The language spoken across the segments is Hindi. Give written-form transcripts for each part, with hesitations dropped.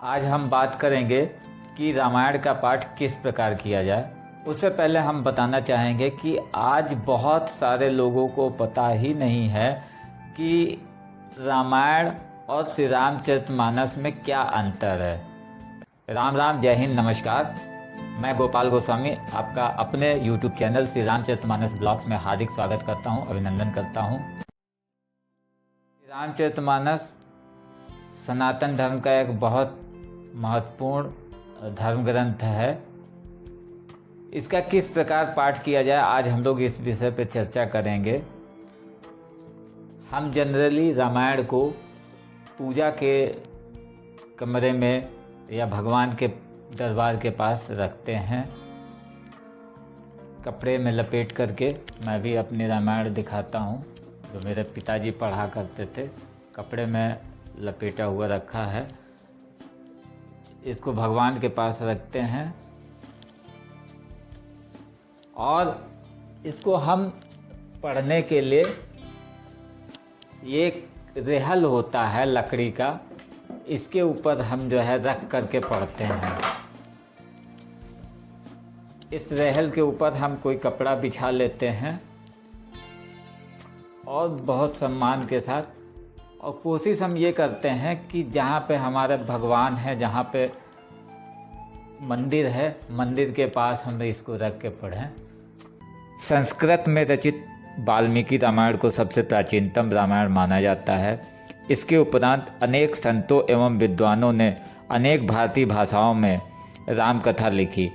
आज हम बात करेंगे कि रामायण का पाठ किस प्रकार किया जाए। उससे पहले हम बताना चाहेंगे कि आज बहुत सारे लोगों को पता ही नहीं है कि रामायण और श्री रामचरितमानस में क्या अंतर है। राम राम, जय हिंद, नमस्कार। मैं गोपाल गोस्वामी आपका अपने YouTube channel Shri Ramcharitmanas blogs में हार्दिक स्वागत करता हूं, अभिनंदन करता हूं। श्री रामचरितमानस सनातन धर्म का एक बहुत महत्वपूर्ण धर्म ग्रंथ है। इसका किस प्रकार पाठ किया जाए, आज हम लोग इस विषय पर चर्चा करेंगे। हम जनरली रामायण को पूजा के कमरे में या भगवान के दरबार के पास रखते हैं, कपड़े में लपेट करके। मैं भी अपनी रामायण दिखाता हूँ, जो मेरे पिताजी पढ़ा करते थे। कपड़े में लपेटा हुआ रखा है, इसको भगवान के पास रखते हैं और इसको हम पढ़ने के लिए एक रेहल होता है लकड़ी का, इसके ऊपर हम जो है रख करके पढ़ते हैं। इस रेहल के ऊपर हम कोई कपड़ा बिछा लेते हैं और बहुत सम्मान के साथ, और कोशिश हम ये करते हैं कि जहाँ पे हमारे भगवान है, जहाँ पे मंदिर है, मंदिर के पास हम इसको रख के पढ़ें। संस्कृत में रचित वाल्मीकि रामायण को सबसे प्राचीनतम रामायण माना जाता है। इसके उपरांत अनेक संतों एवं विद्वानों ने अनेक भारतीय भाषाओं में राम कथा लिखी,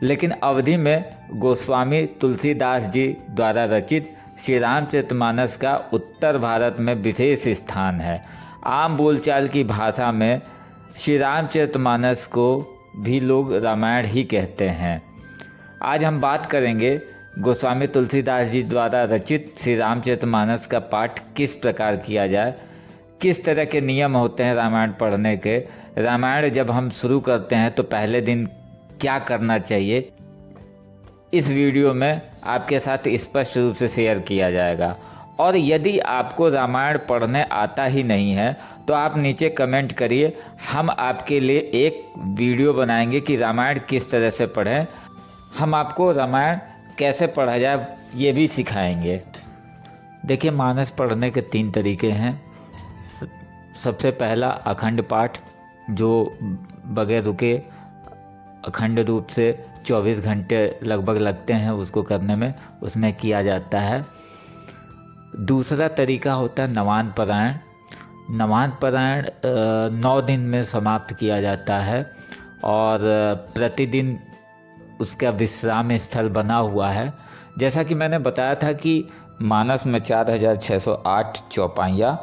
लेकिन अवधि में गोस्वामी तुलसीदास जी द्वारा रचित श्री रामचरितमानस का उत्तर भारत में विशेष स्थान है। आम बोलचाल की भाषा में श्री रामचरितमानस को भी लोग रामायण ही कहते हैं। आज हम बात करेंगे गोस्वामी तुलसीदास जी द्वारा रचित श्री रामचरितमानस का पाठ किस प्रकार किया जाए, किस तरह के नियम होते हैं रामायण पढ़ने के। रामायण जब हम शुरू करते हैं तो पहले दिन क्या करना चाहिए, इस वीडियो में आपके साथ स्पष्ट रूप से शेयर किया जाएगा। और यदि आपको रामायण पढ़ने आता ही नहीं है तो आप नीचे कमेंट करिए, हम आपके लिए एक वीडियो बनाएंगे कि रामायण किस तरह से पढ़ें। हम आपको रामायण कैसे पढ़ा जाए ये भी सिखाएंगे। देखिए, मानस पढ़ने के 3 तरीके हैं। सबसे पहला अखंड पाठ, जो बगैर रुके अखंड रूप से 24 घंटे लगभग लगते हैं उसको करने में, उसमें किया जाता है। दूसरा तरीका होता है नवान पारायण। नवान पारायण 9 दिन में समाप्त किया जाता है और प्रतिदिन उसका विश्राम स्थल बना हुआ है। जैसा कि मैंने बताया था कि मानस में 4608 चौपाइयाँ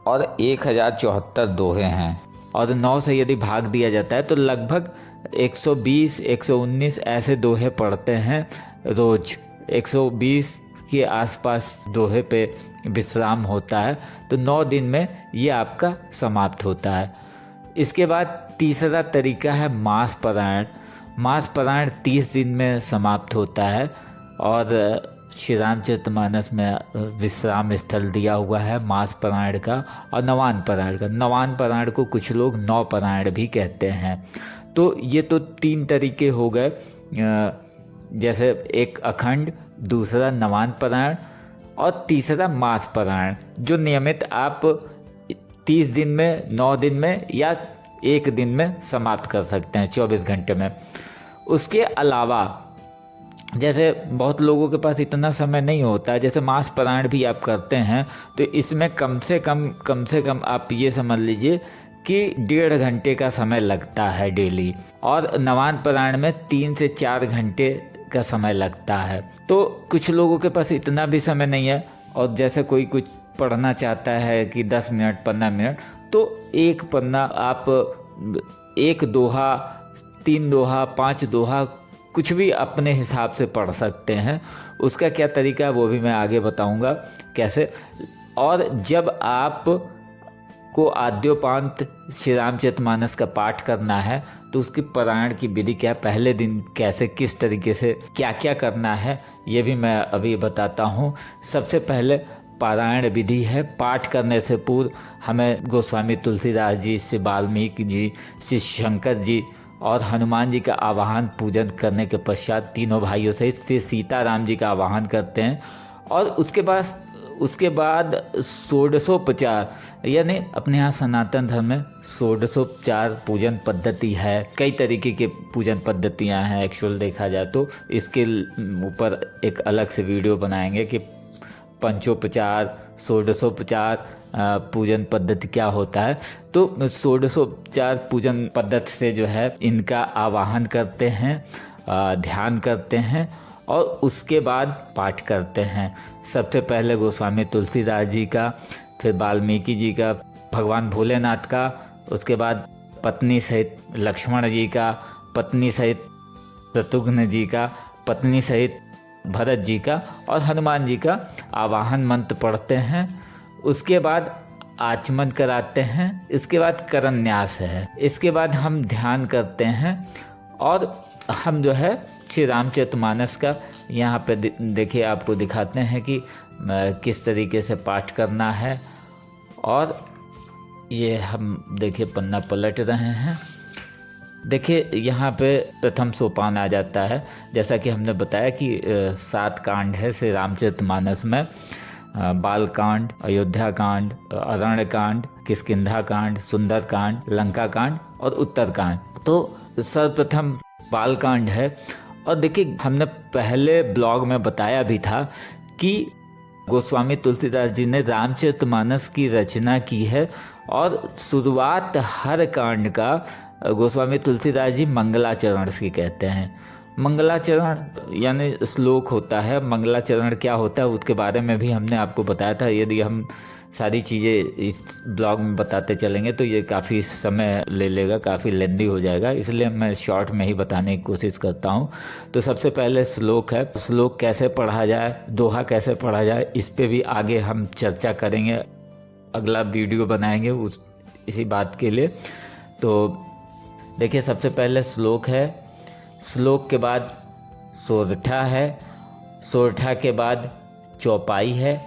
और 1074 दोहे हैं, और 9 से यदि भाग दिया जाता है तो लगभग 120-119 ऐसे दोहे पढ़ते हैं रोज। 120 के आसपास दोहे पे विश्राम होता है, तो 9 दिन में ये आपका समाप्त होता है। इसके बाद तीसरा तरीका है मास पारायण। मास पारायण 30 दिन में समाप्त होता है और श्री रामचरितमानस में विश्राम स्थल दिया हुआ है मास पारायण का और नवान पारायण का। नवान पारायण को कुछ लोग नौ पारायण भी कहते हैं। तो ये तो 3 तरीके हो गए, जैसे एक अखंड, दूसरा नवान पारायण और तीसरा मास पारायण, जो नियमित आप 30 दिन में, 9 दिन में या 1 दिन में समाप्त कर सकते हैं 24 घंटे में। उसके अलावा जैसे बहुत लोगों के पास इतना समय नहीं होता है, जैसे मास पारायण भी आप करते हैं तो इसमें कम से कम आप ये समझ लीजिए कि 1.5 घंटे का समय लगता है डेली, और नवान पारायण में 3 से 4 घंटे का समय लगता है। तो कुछ लोगों के पास इतना भी समय नहीं है, और जैसे कोई कुछ पढ़ना चाहता है कि 10 मिनट 15 मिनट, तो एक पन्ना आप 1 दोहा, 3 दोहा, 5 दोहा, कुछ भी अपने हिसाब से पढ़ सकते हैं। उसका क्या तरीका है वो भी मैं आगे बताऊंगा कैसे। और जब आप को आद्योपांत श्री रामचरितमानस का पाठ करना है तो उसकी पारायण की विधि क्या है, पहले दिन कैसे, किस तरीके से क्या क्या करना है, ये भी मैं अभी बताता हूँ। सबसे पहले पारायण विधि है। पाठ करने से पूर्व हमें गोस्वामी तुलसीदास जी, श्री वाल्मीकि जी, श्री शंकर जी और हनुमान जी का आवाहन पूजन करने के पश्चात तीनों भाइयों सहित श्री सीताराम जी का आवाहन करते हैं। और उसके बाद षोडशोपचार, यानी अपने यहाँ सनातन धर्म में षोडशोपचार पूजन पद्धति है। कई तरीके के पूजन पद्धतियाँ हैं एक्चुअल देखा जाए तो। इसके ऊपर एक अलग से वीडियो बनाएंगे कि पंचोपचार, षोडशोपचार पूजन पद्धति क्या होता है। तो षोडशोपचार पूजन पद्धति से जो है इनका आवाहन करते हैं, ध्यान करते हैं और उसके बाद पाठ करते हैं। सबसे पहले गोस्वामी तुलसीदास जी का, फिर वाल्मीकि जी का, भगवान भोलेनाथ का, उसके बाद पत्नी सहित लक्ष्मण जी का, पत्नी सहित शत्रुघ्न जी का, पत्नी सहित भरत जी का और हनुमान जी का आवाहन मंत्र पढ़ते हैं। उसके बाद आचमन कराते हैं। इसके बाद करन्यास है। इसके बाद हम ध्यान करते हैं और हम जो है श्री रामचरितमानस का यहाँ पे देखिए आपको दिखाते हैं कि किस तरीके से पाठ करना है। और ये हम देखिए पन्ना पलट रहे हैं। देखिए यहाँ पे प्रथम सोपान आ जाता है। जैसा कि हमने बताया कि 7 कांड है श्री रामचरितमानस में। बाल कांड, अयोध्या कांड, अरण्य कांड, किष्किंधा कांड, सुंदर कांड, लंका कांड और उत्तर कांड। तो सर्वप्रथम बाल कांड है। और देखिए हमने पहले ब्लॉग में बताया भी था कि गोस्वामी तुलसीदास जी ने रामचरितमानस की रचना की है और शुरुआत हर कांड का गोस्वामी तुलसीदास जी मंगलाचरण से कहते हैं। मंगलाचरण यानी श्लोक होता है। मंगलाचरण क्या होता है उसके बारे में भी हमने आपको बताया था। यदि हम सारी चीज़ें इस ब्लॉग में बताते चलेंगे तो ये काफ़ी समय ले लेगा, काफ़ी लेंदी हो जाएगा, इसलिए मैं शॉर्ट में ही बताने की कोशिश करता हूँ। तो सबसे पहले श्लोक है। श्लोक कैसे पढ़ा जाए, दोहा कैसे पढ़ा जाए, इस पे भी आगे हम चर्चा करेंगे, अगला वीडियो बनाएंगे इसी बात के लिए। तो देखिए सबसे पहले श्लोक है। श्लोक के बाद सोरठा है। सोरठा के बाद चौपाई है।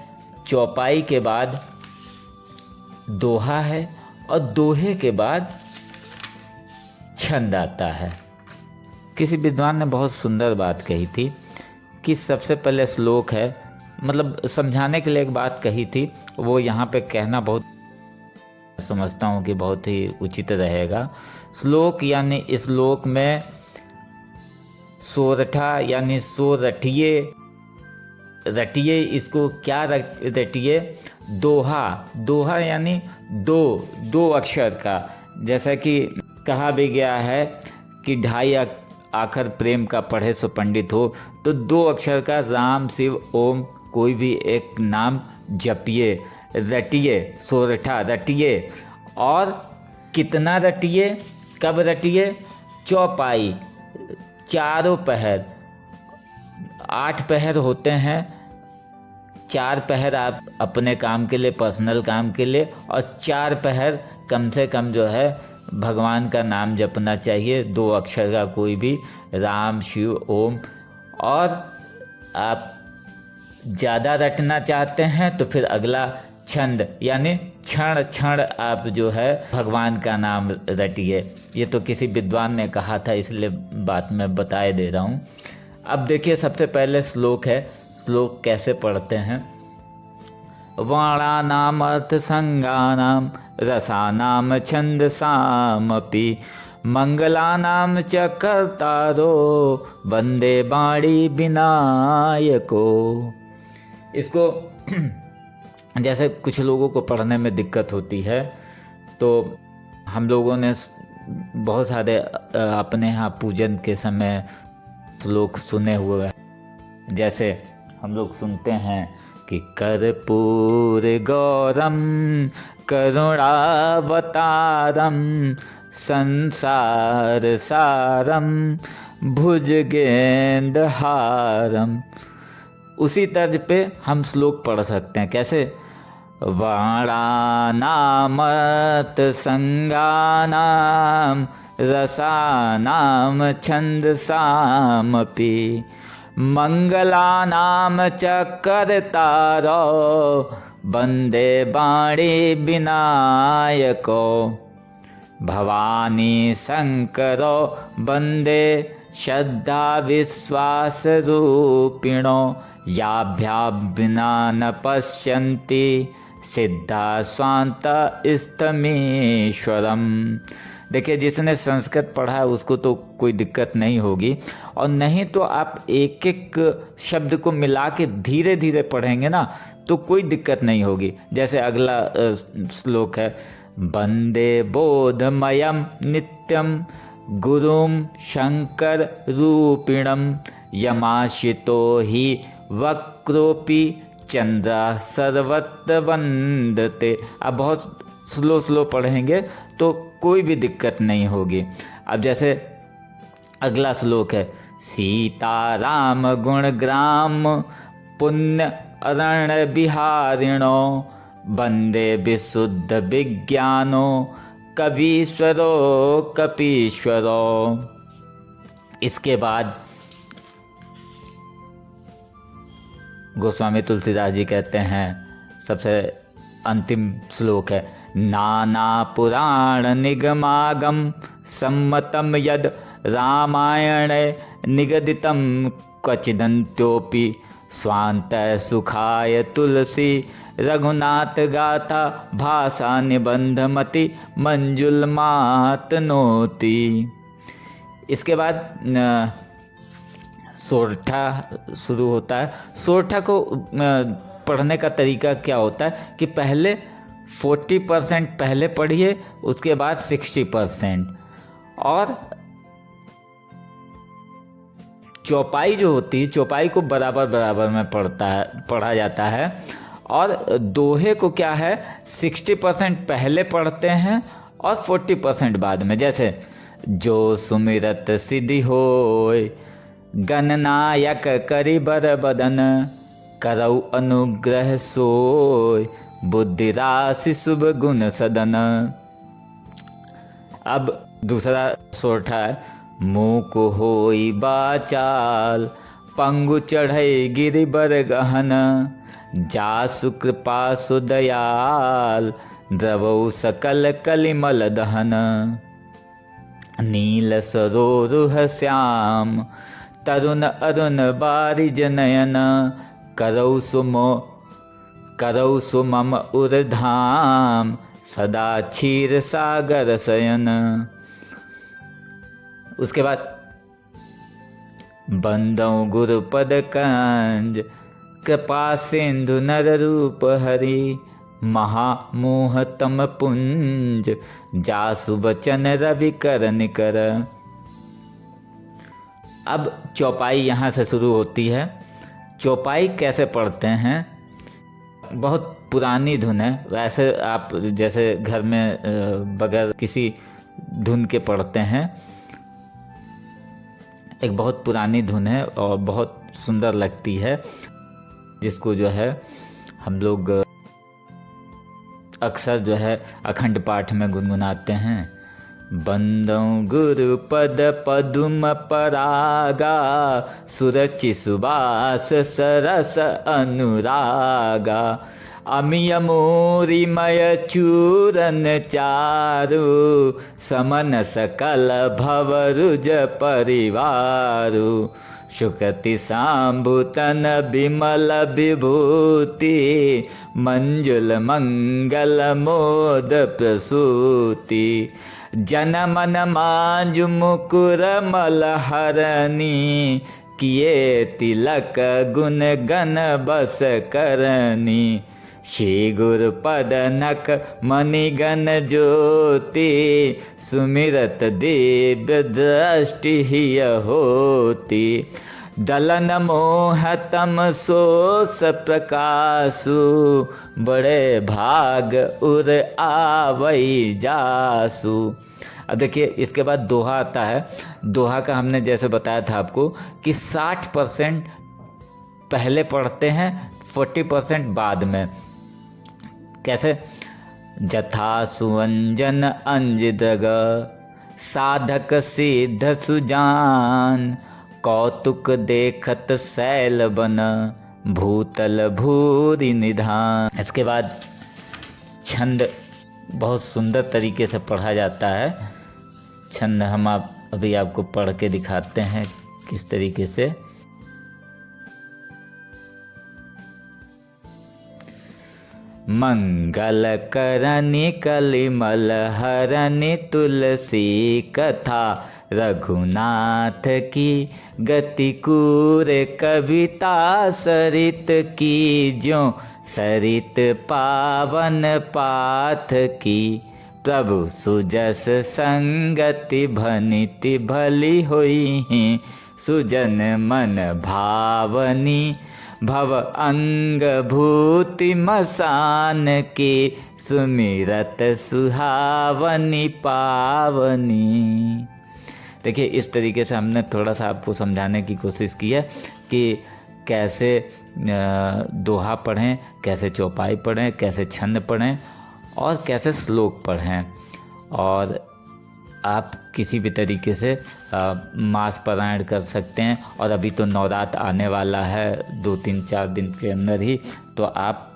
चौपाई के बाद दोहा है और दोहे के बाद छंद आता है। किसी विद्वान ने बहुत सुंदर बात कही थी कि सबसे पहले श्लोक है, मतलब समझाने के लिए एक बात कही थी, वो यहाँ पे कहना बहुत समझता हूँ कि बहुत ही उचित रहेगा। श्लोक यानी इस श्लोक में सोरठा यानी सो रटिए, रटिए इसको क्या रटिए, दोहा, दोहा यानी दो अक्षर का। जैसा कि कहा भी गया है कि 2.5 आखर प्रेम का पढ़े सो पंडित हो, तो 2 अक्षर का राम शिव ओम कोई भी एक नाम जपिए, रटिए, सोरठा रटिए। और कितना रटिए, कब रटिए, चौपाई, चारों पहर। 8 पहर होते हैं, 4 पहर आप अपने काम के लिए, पर्सनल काम के लिए, और 4 पहर कम से कम जो है भगवान का नाम जपना चाहिए, 2 अक्षर का कोई भी, राम शिव ओम। और आप ज़्यादा रटना चाहते हैं तो फिर अगला छंद यानी क्षण क्षण आप जो है भगवान का नाम रटिए। ये तो किसी विद्वान ने कहा था, इसलिए बात मैं बताए दे रहा हूँ। अब देखिए सबसे पहले श्लोक है। श्लोक कैसे पढ़ते हैं। वाणानाम अर्थ संज्ञानाम रसानाम छंदसामपि मंगलानाम च कर्तारो वंदे वाणी विनायको। इसको जैसे कुछ लोगों को पढ़ने में दिक्कत होती है, तो हम लोगों ने बहुत सारे अपने यहाँ पूजन के समय श्लोक सुने हुए हैं। जैसे हम लोग सुनते हैं कि कर्पूर गौरम करुणावतारम संसार सारम भुजगेंद्रहारम। उसी तर्ज पे हम श्लोक पढ़ सकते हैं। कैसे, वाणानामत संगानाम रसानाम छंदसामपि मंगलानाम च कर्तारो वंदे वाणी विनायको भवानी शंकरो वंदे श्रद्धा विश्वास रूपिणो याभ्या विना न पश्यन्ति सिद्धा स्वांत इस्तमीश्वरम। देखिए, जिसने संस्कृत पढ़ा है उसको तो कोई दिक्कत नहीं होगी, और नहीं तो आप एक एक शब्द को मिला के धीरे धीरे पढ़ेंगे ना तो कोई दिक्कत नहीं होगी। जैसे अगला श्लोक है, वंदे बोधमयम नित्यम गुरुम शंकर रूपिणम यमाशितो ही वक्रोपि चंद्रा सर्वत्र वंदते। अब बहुत स्लो पढ़ेंगे तो कोई भी दिक्कत नहीं होगी। अब जैसे अगला श्लोक है, सीताराम गुण ग्राम पुण्य अरण्य बिहारिणो वंदे विशुद्ध विज्ञानो कवीश्वरो कपीश्वरो। इसके बाद गोस्वामी तुलसीदास जी कहते हैं, सबसे अंतिम श्लोक है, नाना पुराण निगमागम सम्मतम यद रामायण निगदितम क्वचिदन्त्योपि स्वांत सुखाय तुलसी रघुनाथ गाथा भाषा निबंधमति मंजुलमात नोति। इसके बाद सोरठा शुरू होता है। सोरठा को पढ़ने का तरीका क्या होता है कि पहले 40% पहले पढ़िए, उसके बाद 60%, और चौपाई जो होती है, चौपाई को बराबर बराबर में पढ़ा जाता है, और दोहे को क्या है 60% पहले पढ़ते हैं और 40% बाद में। जैसे जो सुमिरत सिद्धि होय गणनायक करि बर बदन करौ अनुग्रह सोय बुद्धि राशि शुभ गुण सदन। अब दूसरा सोरठा है, मूक होई बाचाल पंगु चढ़ई गिरि बर गहन जासु कृपा सुदयाल द्रवौ सकल कलिमल दहन नील सरोरुह श्याम तरुण अरुण बारिज नयन करौ सुमम उर्धाम सदा क्षीर सागर शयन। उसके बाद बंदौ गुरुपद कंज कृपा सिंधु नर रूप हरि महामोहतम पुंज जासु बचन रवि कर निकर। अब चौपाई यहाँ से शुरू होती है। चौपाई कैसे पढ़ते हैं, बहुत पुरानी धुन है। वैसे आप जैसे घर में बगैर किसी धुन के पढ़ते हैं, एक बहुत पुरानी धुन है और बहुत सुंदर लगती है, जिसको जो है हम लोग अक्सर जो है अखंड पाठ में गुनगुनाते हैं। बंदौ गुरुपद पदुम परागा सुरचि सुबास सरस अनुरागा अमिय मोरिमय चूरन चारु समन सकल भवरुज परिवारु शुकति सांभुतन विमल विभूति मंजुल मंगल मोद प्रसूति जनमन मांजु मुकुर मलहरनी किए तिलक गुण गण बस करनी श्री गुरु पद नक मणिगण ज्योति सुमिरत दिव्य दृष्टि हिय होती दलन मोहतम सोस प्रकाशु बड़े भाग उर आवई जासु। अब देखिए, इसके बाद दोहा आता है। दोहा का हमने जैसे बताया था आपको कि 60% पहले पढ़ते हैं, 40% बाद में। कैसे? जथा सुअंजन अंजदग साधक सिद्ध सुजान कौतुक देखत सैल बन भूतल भूरि निधान। इसके बाद छंद बहुत सुंदर तरीके से पढ़ा जाता है। छंद हम अभी आपको पढ़ के दिखाते हैं किस तरीके से। मंगल करनि कलिमल हरनि तुलसी कथा, रघुनाथ की गति कूर कविता, सरित की ज्यों सरित पावन पाथ की, प्रभु सुजस संगति भनिति भली होई, सुजन मन भावनी भव अंग भूति मसान के, सुमिरत सुहावनी पावनी। देखिए इस तरीके से हमने थोड़ा सा आपको समझाने की कोशिश की है कि कैसे दोहा पढ़ें, कैसे चौपाई पढ़ें, कैसे छंद पढ़ें और कैसे श्लोक पढ़ें। और आप किसी भी तरीके से मास पारायण कर सकते हैं। और अभी तो नवरात्र आने वाला है 2-3-4 दिन के अंदर ही, तो आप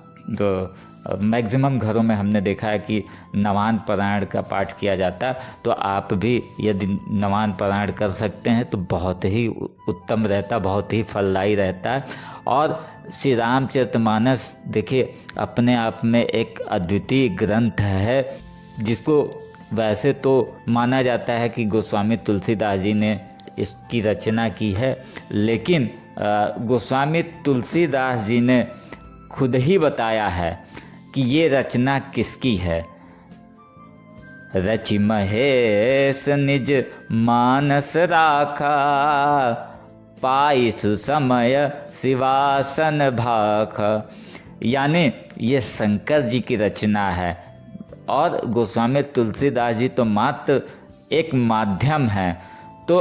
मैक्सिमम घरों में हमने देखा है कि नवान पारायण का पाठ किया जाता है। तो आप भी यदि नवान पारायण कर सकते हैं तो बहुत ही उत्तम रहता, बहुत ही फलदायी रहता है। और श्री रामचरितमानस देखिए अपने आप में एक अद्वितीय ग्रंथ है, जिसको वैसे तो माना जाता है कि गोस्वामी तुलसीदास जी ने इसकी रचना की है, लेकिन गोस्वामी तुलसीदास जी ने खुद ही बताया है कि ये रचना किसकी है। रचि महेश निज मानस राखा, पाई सुसमय शिवासन भाखा। यानी ये शंकर जी की रचना है और गोस्वामी तुलसीदास जी तो मात्र एक माध्यम है। तो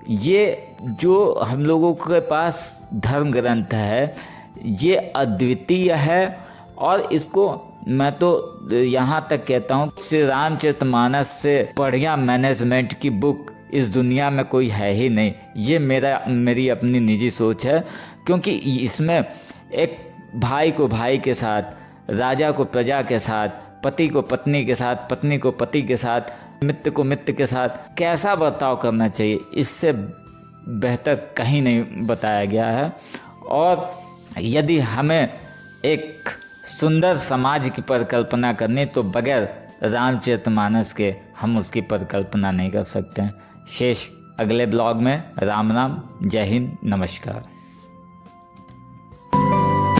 ये जो हम लोगों के पास धर्म ग्रंथ है ये अद्वितीय है। और इसको मैं तो यहाँ तक कहता हूँ श्री रामचरितमानस से बढ़िया मैनेजमेंट की बुक इस दुनिया में कोई है ही नहीं। ये मेरी अपनी निजी सोच है, क्योंकि इसमें एक भाई को भाई के साथ, राजा को प्रजा के साथ, पति को पत्नी के साथ, पत्नी को पति के साथ, मित्र को मित्र के साथ कैसा बर्ताव करना चाहिए, इससे बेहतर कहीं नहीं बताया गया है। और यदि हमें एक सुंदर समाज की परिकल्पना करनी तो बगैर रामचरितमानस के हम उसकी परिकल्पना नहीं कर सकते हैं। शेष अगले ब्लॉग में। राम राम, जय हिंद, नमस्कार।